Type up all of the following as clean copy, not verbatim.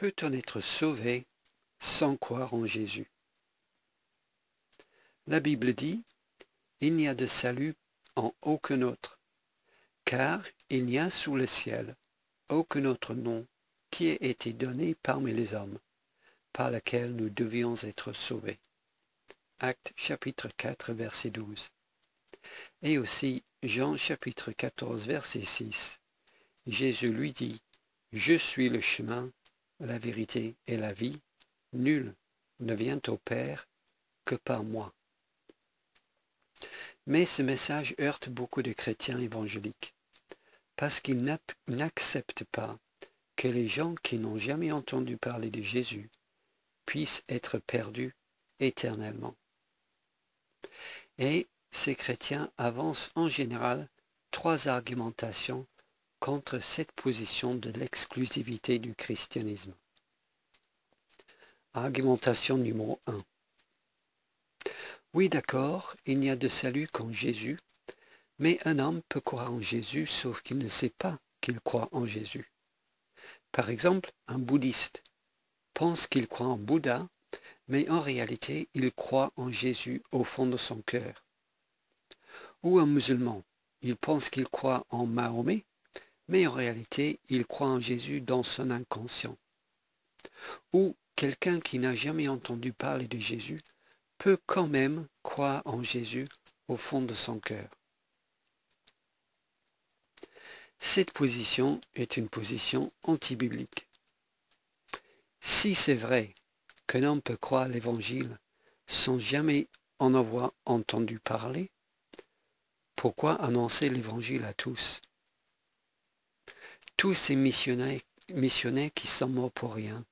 Peut-on être sauvé sans croire en Jésus? La Bible dit, il n'y a de salut en aucun autre, car il n'y a sous le ciel aucun autre nom qui ait été donné parmi les hommes, par lequel nous devions être sauvés. Actes chapitre 4, verset 12. Et aussi Jean chapitre 14, verset 6. Jésus lui dit, « Je suis le chemin, la vérité et la vie. Nul ne vient au Père que par moi. » Mais ce message heurte beaucoup de chrétiens évangéliques, parce qu'ils n'acceptent pas que les gens qui n'ont jamais entendu parler de Jésus puissent être perdus éternellement. Et ces chrétiens avancent en général 3 argumentations contre cette position de l'exclusivité du christianisme. Argumentation numéro 1. Oui, d'accord, il n'y a de salut qu'en Jésus, mais un homme peut croire en Jésus sauf qu'il ne sait pas qu'il croit en Jésus. Par exemple, un bouddhiste pense qu'il croit en Bouddha, mais en réalité, il croit en Jésus au fond de son cœur. Ou un musulman, il pense qu'il croit en Mahomet, mais en réalité, il croit en Jésus dans son inconscient. Ou quelqu'un qui n'a jamais entendu parler de Jésus peut quand même croire en Jésus au fond de son cœur. Cette position est une position anti-biblique. Si c'est vrai qu'un homme peut croire l'Évangile sans jamais en avoir entendu parler, pourquoi annoncer l'Évangile à tous? Tous ces missionnaires qui sont morts pour rien.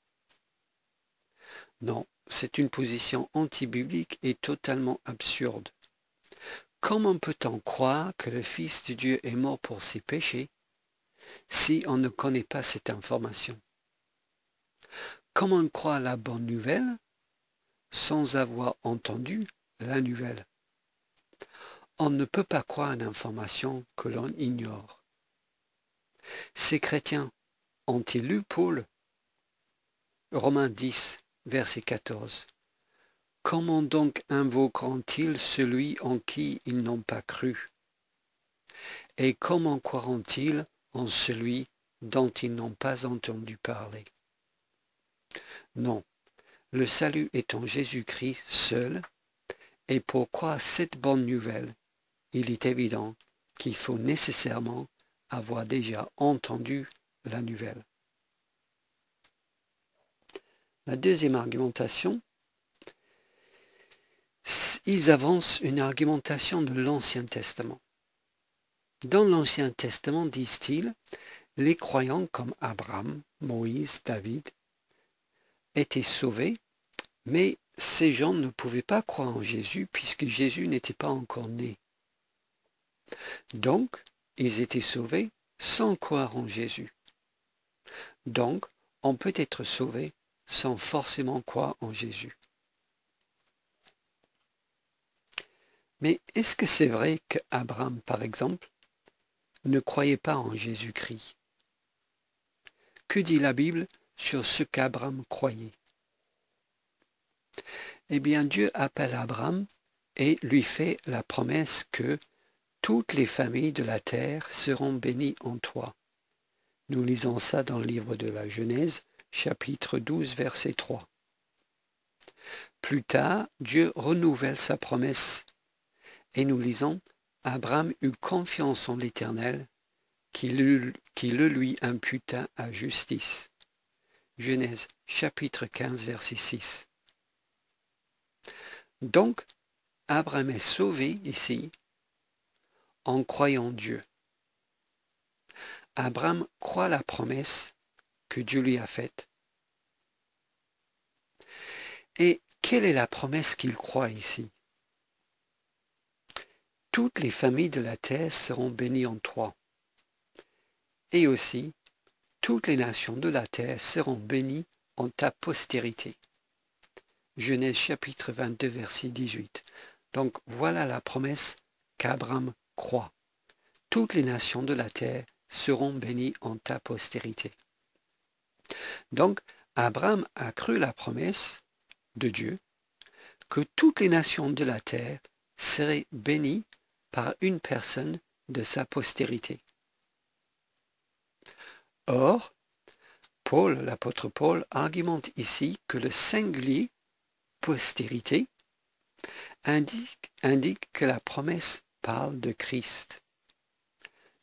Non, c'est une position anti-biblique et totalement absurde. Comment peut-on croire que le Fils de Dieu est mort pour ses péchés si on ne connaît pas cette information? Comment croire la bonne nouvelle sans avoir entendu la nouvelle? On ne peut pas croire une information que l'on ignore. Ces chrétiens ont-ils lu Paul? Romains 10, verset 14. Comment donc invoqueront-ils celui en qui ils n'ont pas cru? Et comment croiront-ils en celui dont ils n'ont pas entendu parler? Non, le salut est en Jésus-Christ seul, et pour croire cette bonne nouvelle, il est évident qu'il faut nécessairement avoir déjà entendu la nouvelle. La deuxième argumentation, ils avancent une argumentation de l'Ancien Testament. Dans l'Ancien Testament, disent-ils, les croyants comme Abraham, Moïse, David étaient sauvés, mais ces gens ne pouvaient pas croire en Jésus puisque Jésus n'était pas encore né. Donc, ils étaient sauvés sans croire en Jésus. Donc, on peut être sauvé sans forcément croire en Jésus. Mais est-ce que c'est vrai qu'Abraham, par exemple, ne croyait pas en Jésus-Christ? Que dit la Bible sur ce qu'Abraham croyait? Eh bien, Dieu appelle Abraham et lui fait la promesse que toutes les familles de la terre seront bénies en toi. Nous lisons ça dans le livre de la Genèse, chapitre 12, verset 3. Plus tard, Dieu renouvelle sa promesse et nous lisons « Abraham eut confiance en l'Éternel qui le lui imputa à justice. » Genèse, chapitre 15, verset 6. Donc, Abraham est sauvé ici en croyant Dieu. Abraham croit la promesse que Dieu lui a faite. Et quelle est la promesse qu'il croit ici? Toutes les familles de la terre seront bénies en toi. Et aussi, toutes les nations de la terre seront bénies en ta postérité. Genèse chapitre 22, verset 18. Donc voilà la promesse qu'Abraham croit. Toutes les nations de la terre seront bénies en ta postérité. Donc, Abraham a cru la promesse de Dieu que toutes les nations de la terre seraient bénies par une personne de sa postérité. Or, l'apôtre Paul, argumente ici que le singulier postérité indique que la promesse parle de Christ.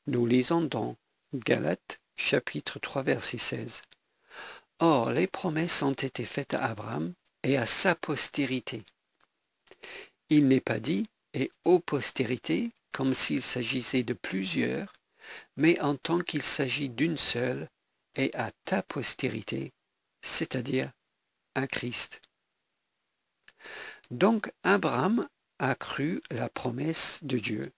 Nous lisons dans Galates chapitre 3 verset 16. Or, les promesses ont été faites à Abraham et à sa postérité. Il n'est pas dit « et aux postérités » comme s'il s'agissait de plusieurs, mais en tant qu'il s'agit d'une seule, et à ta postérité, c'est-à-dire à Christ. Donc Abraham a cru la promesse de Dieu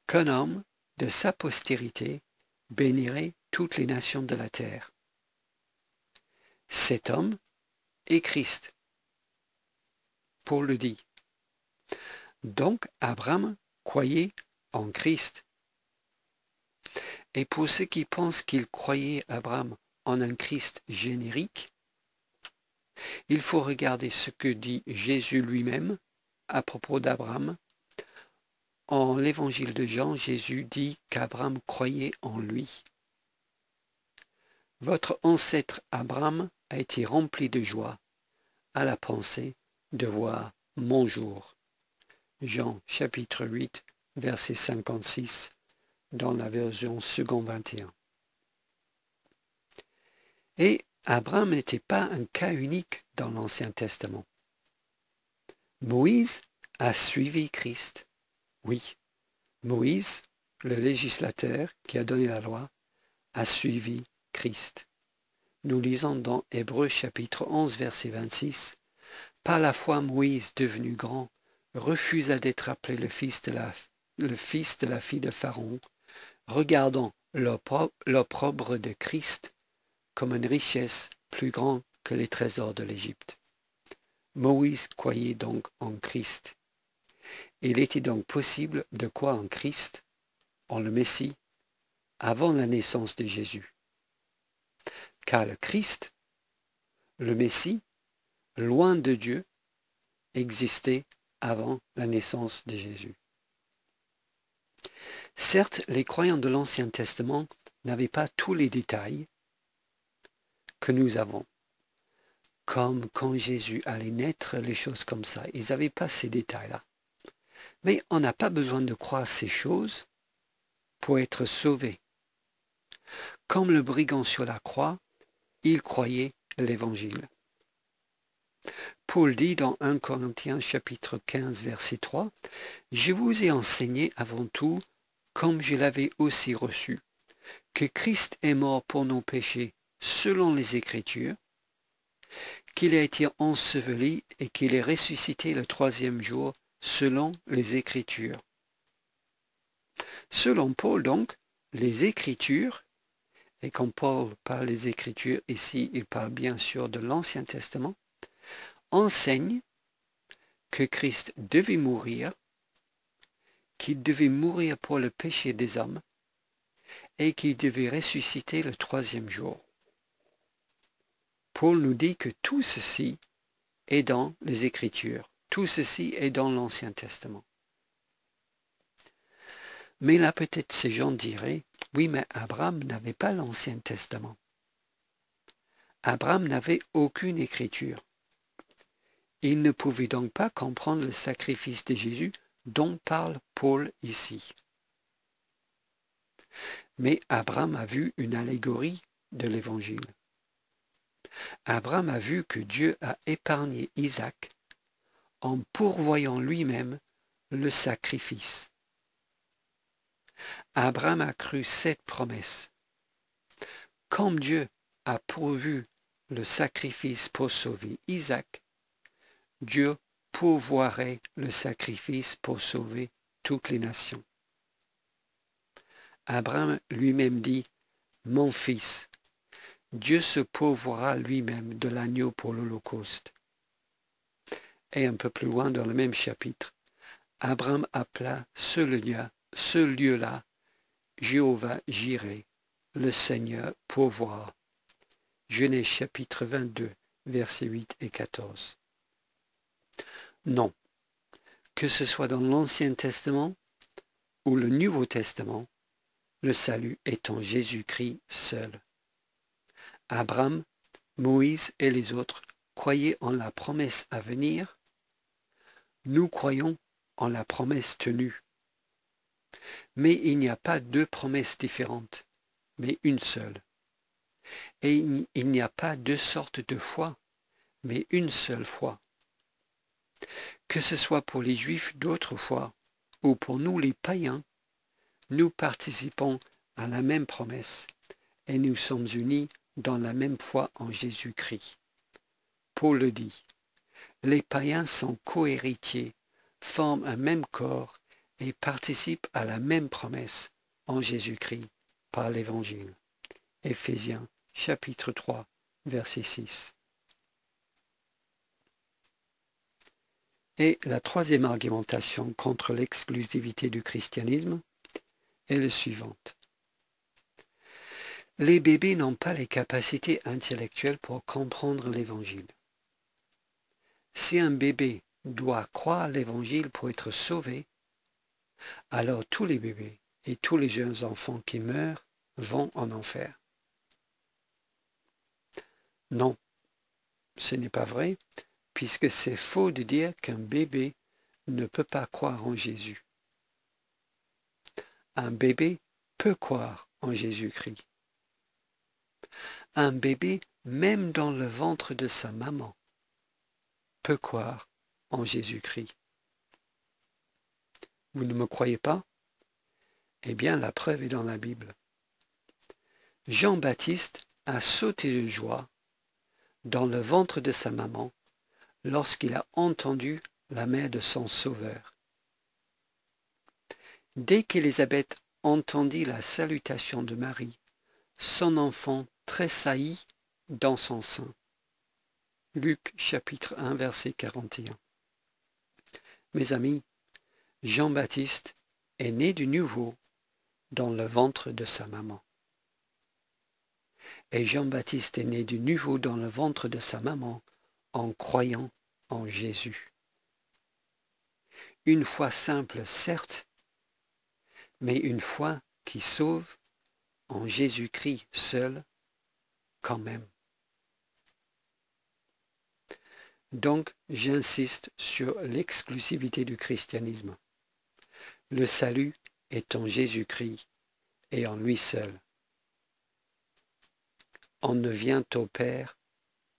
qu'un homme de sa postérité bénirait toutes les nations de la terre. Cet homme est Christ. Paul le dit. Donc Abraham croyait en Christ. Et pour ceux qui pensent qu'il croyait Abraham en un Christ générique, il faut regarder ce que dit Jésus lui-même à propos d'Abraham. En l'évangile de Jean, Jésus dit qu'Abraham croyait en lui. Votre ancêtre Abraham a été rempli de joie à la pensée de voir mon jour. Jean chapitre 8, verset 56, dans la version second 21. Et Abraham n'était pas un cas unique dans l'Ancien Testament. Moïse a suivi Christ. Oui, Moïse, le législateur qui a donné la loi, a suivi Christ. Nous lisons dans Hébreux chapitre 11, verset 26. Par la foi, Moïse, devenu grand, refusa d'être appelé le fils de la fille de Pharaon, regardant l'opprobre de Christ comme une richesse plus grande que les trésors de l'Égypte. Moïse croyait donc en Christ. Il était donc possible de croire en Christ, en le Messie, avant la naissance de Jésus. Car le Christ, le Messie, loin de Dieu, existait avant la naissance de Jésus. Certes, les croyants de l'Ancien Testament n'avaient pas tous les détails que nous avons. Comme quand Jésus allait naître, les choses comme ça. Ils n'avaient pas ces détails-là. Mais on n'a pas besoin de croire ces choses pour être sauvé. Comme le brigand sur la croix, il croyait l'Évangile. Paul dit dans 1 Corinthiens chapitre 15 verset 3, « Je vous ai enseigné avant tout, comme je l'avais aussi reçu, que Christ est mort pour nos péchés selon les Écritures, qu'il a été enseveli et qu'il est ressuscité le troisième jour selon les Écritures. » Selon Paul donc, les Écritures, et quand Paul parle des Écritures ici, il parle bien sûr de l'Ancien Testament, enseignent que Christ devait mourir, qu'il devait mourir pour le péché des hommes et qu'il devait ressusciter le troisième jour. Paul nous dit que tout ceci est dans les Écritures, tout ceci est dans l'Ancien Testament. Mais là peut-être ces gens diraient, oui mais Abraham n'avait pas l'Ancien Testament. Abraham n'avait aucune écriture. Il ne pouvait donc pas comprendre le sacrifice de Jésus dont parle Paul ici. Mais Abraham a vu une allégorie de l'Évangile. Abraham a vu que Dieu a épargné Isaac en pourvoyant lui-même le sacrifice. Abraham a cru cette promesse. Comme Dieu a pourvu le sacrifice pour sauver Isaac, Dieu pourvoirait le sacrifice pour sauver toutes les nations. Abraham lui-même dit, « Mon fils, Dieu se pourvoira lui-même de l'agneau pour l'Holocauste. » Et un peu plus loin dans le même chapitre, Abraham appela ce lieu-là, Jéhovah Jireh, le Seigneur pourvoira. Genèse chapitre 22, versets 8 et 14. Non, que ce soit dans l'Ancien Testament ou le Nouveau Testament, le salut est en Jésus-Christ seul. Abraham, Moïse et les autres croyaient en la promesse à venir. Nous croyons en la promesse tenue. Mais il n'y a pas deux promesses différentes, mais une seule. Et il n'y a pas deux sortes de foi, mais une seule foi. Que ce soit pour les Juifs d'autrefois ou pour nous les païens, nous participons à la même promesse et nous sommes unis dans la même foi en Jésus-Christ. Paul le dit, les païens sont cohéritiers, forment un même corps et participent à la même promesse en Jésus-Christ par l'Évangile. Éphésiens chapitre 3, verset 6. Et la troisième argumentation contre l'exclusivité du christianisme est la suivante. Les bébés n'ont pas les capacités intellectuelles pour comprendre l'Évangile. Si un bébé doit croire l'Évangile pour être sauvé, alors tous les bébés et tous les jeunes enfants qui meurent vont en enfer. Non, ce n'est pas vrai, puisque c'est faux de dire qu'un bébé ne peut pas croire en Jésus. Un bébé peut croire en Jésus-Christ. Un bébé, même dans le ventre de sa maman, peut croire en Jésus-Christ. Vous ne me croyez pas? Eh bien, la preuve est dans la Bible. Jean-Baptiste a sauté de joie dans le ventre de sa maman lorsqu'il a entendu la mère de son Sauveur. Dès qu'Élisabeth entendit la salutation de Marie, son enfant tressaillit dans son sein. Luc chapitre 1 verset 41. Mes amis, Jean-Baptiste est né de nouveau dans le ventre de sa maman. Et Jean-Baptiste est né de nouveau dans le ventre de sa maman en croyant en Jésus. Une foi simple, certes, mais une foi qui sauve en Jésus-Christ seul, quand même. Donc, j'insiste sur l'exclusivité du christianisme. Le salut est en Jésus-Christ et en lui seul. On ne vient au Père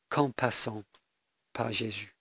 qu'en passant par Jésus.